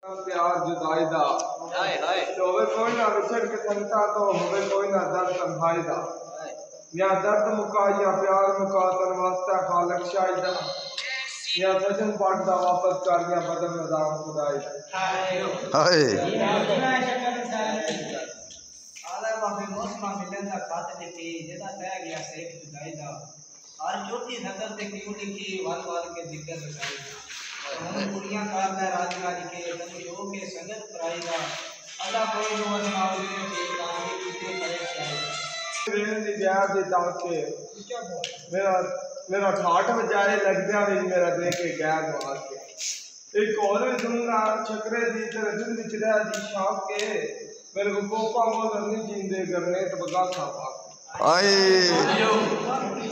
प्यार जुदाई दा तो होवे कोई ना विछड़ के संता तो होवे कोई ना दर्द तन्हाई दा या दर्द मुका या प्यार मुका तन वास्ता खालक शायदा या सजन पाट दा वापस कर या बदल नजाम खुदाई हाय आला बाबे मौसमा मिलन दा खात लिखी जेदा सह गया सेठ जुदाई दा और चौथी नजर ते क्यों लिखी वाल वाल के जिक्र लगाई हम कुड़ियां कारदा राज राज के तन जो के संगत पराईदा अल्लाह कोई नो असमाओ के कांगे किते करे शायद रेन दी ब्याह दे ताके मेरा ठाठ बजाए लग गया वे मेरा देख के गैर मार के एक और सुनना चक्रे दी तेरे दिल विच रह दी शाप के मेरे को कोपा मोल नहीं जिंदे करने तो बगा साफा आए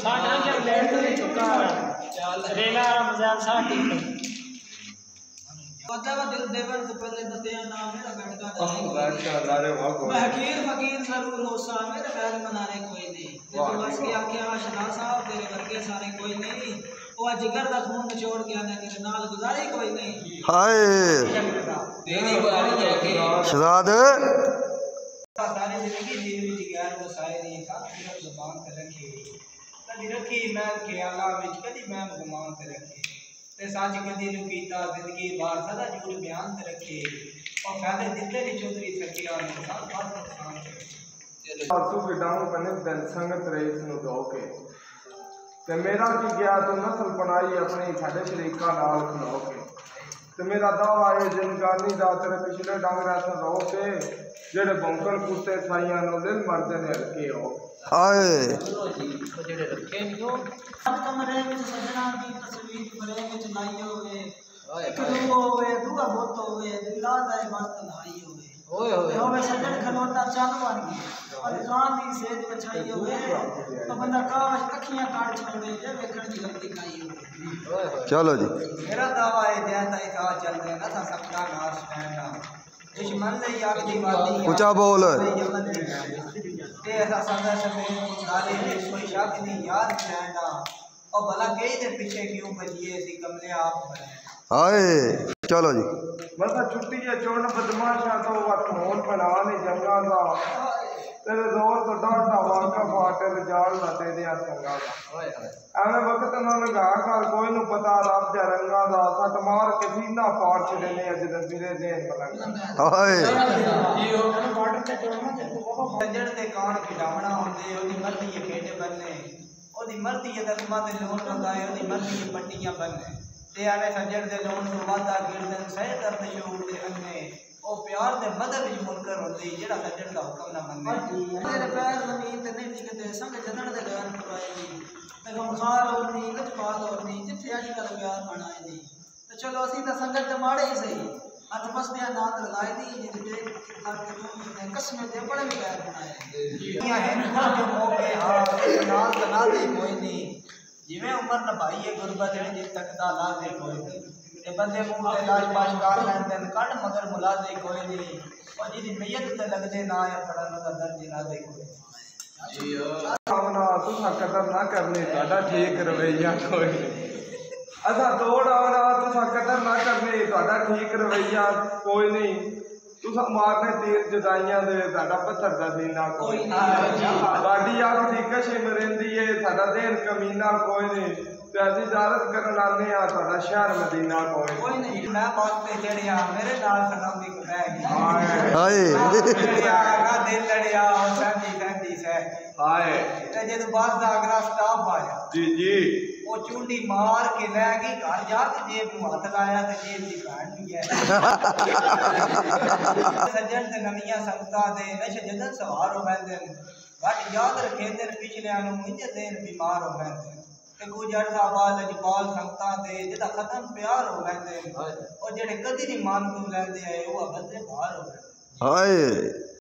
साडा के लैंड ते चुका रेला रमजान साटी पता दिल देवन से पहले दतिया नाम मेरा बैठता था माशाअल्लाह रे वाह मैं फकीर जरूर हो सा मेरे बैल मनाने कोई नहीं तो बस के आके आशना साहब तेरे वर्गे सारे कोई नहीं वो जिगर दा खून निचोड़ के आने तेरे नाल गुजारी कोई नहीं हाय तेरी बारी है के शहजाद सारी जिंदगी दिल विच गैर वो शायरी का सिर्फ जुबान ते रखी कदी रखी मैं ख्याला विच कदी मैं गुमान ते रखी ते सच कदी नु कीता जिंदगी बार सदा झूठ बयान ते रखे और फायदे दिते नी चौधरी सकिया नुकसान बात नुकसान आंसू के डांग बने दिल संगत रईस नु दो के ते मेरा की गया तो नस्ल बनाई अपनी साडे शरीका नाल खलो के ते मेरा दावा है जिनगानी दा तेरे पिछले डांग रस रो के जेड़े बंकल कुत्ते साइयां नु दिल मरदे ने हल्के हो हाय जेड़े रखे नी हो अब कमरे विच सजना दी तस्वीर परे विच लाई होवे एक दो होवे दूआ बोत होवे दिला दा मस्त लाई होवे ओए होवे होवे सजन खलोता चल बन गई और कान दी सेज बछाई होवे तो बंदा काश अखियां काट छोड़े जे वेखण दी गलती खाई होवे ओए होवे चलो जी मेरा दावा है देता ही कहा चल रहे ना था सबका नाश स्टैंड दुश्मन ने याद दी वादी ऊंचा बोल ते ऐसा सदा समेत गाली में कोई शक नहीं याद स्टैंड और भला कई दे पीछे क्यों भजिए सी कमले आप बने हाय चलो जी बस छुट्टी है चोण बदमाशा तो वत होन बना ने जंगा दा तेरे जोर तो डाटा वाका फाटे जाल ना तेरे संगा दा ओए होए एवे वक्त ना लगा कर कोई नु पता रब दे रंगा दा सट मार के सीना पाड़ छड़े ने अज दे फिरे देन मलंग हाय ये हो बॉर्डर ते चोण सजण दे कान खिडावना होंदे ओदी मर्दी ये खेडे बनने ओदी मर्दी ये दसमा दे लोन लगाए ओदी मर्दी ये पट्टियां बनने ते आवे सजण दे लोन तो वादा गिरदन सह दर्द शूर दे अन्ने ओ प्यार दे मदद विच मुनकर होंदी जेड़ा सजण दा हुक्म ना मनने तेरे पैर जमीन ते नहीं टिकते संग जदन दे गान पवाएगी ते गमखार होनी लचपाल होनी जिथे अज कल प्यार बनाएगी ते चलो असी तां संगत दे माड़े ही सही हथ बसदियां नात लगाई दी जिते करके तुम कसमें दे बड़े भी गैर बनाए ये है ना जो मौके हां नाल तना दे कोई नहीं जिवें उम्र नभाई है गुरबत ने जित तक दा ला दे कोई नहीं ते बंदे मुंह ते लाज पाश कर लैंदे कण मगर मुला दे कोई नहीं और जिदी मैयत ते लगदे ना है पड़न दा दर्द ना दे कोई जी आवना तुसा कदर ना करनी ताड़ा ठीक रवैया कोई नहीं असा तोड़ आवना तुसा कदर ना करनी ताड़ा ठीक रवैया कोई नहीं तुसा मारने तीर जुदाइयां दे साडा पत्थर दा सीना कोई नहीं साडी अख दी कशी मरिंदी है साडा देन कमीना कोई नहीं ते असी इजाजत करन आने आ साडा शहर मदीना कोई नहीं मैं बात पे चढ़िया मेरे नाल सनम दी रह गई हाय चढ़िया ना दिल लड़िया और सहदी सहदी सह हाय ते जद बास दा अगला स्टाफ आया जी जी वो चुंडी मार के ले गई घर जाके जेब में हाथ लाया ते जेब दी भैन भी है सज्जन ते नवियां संगतां दे नश जदन सवार हो वैंदे बट याद रखेंदे पिछलियां नु इंज देन बीमार हो वैंदे ते गुजर साहबा लजपाल संगतां दे जेदा खत्म प्यार हो वैंदे और जेड़े कदी नहीं मान तू लैंदे आए वो बंदे बाहर हो वैंदे हाय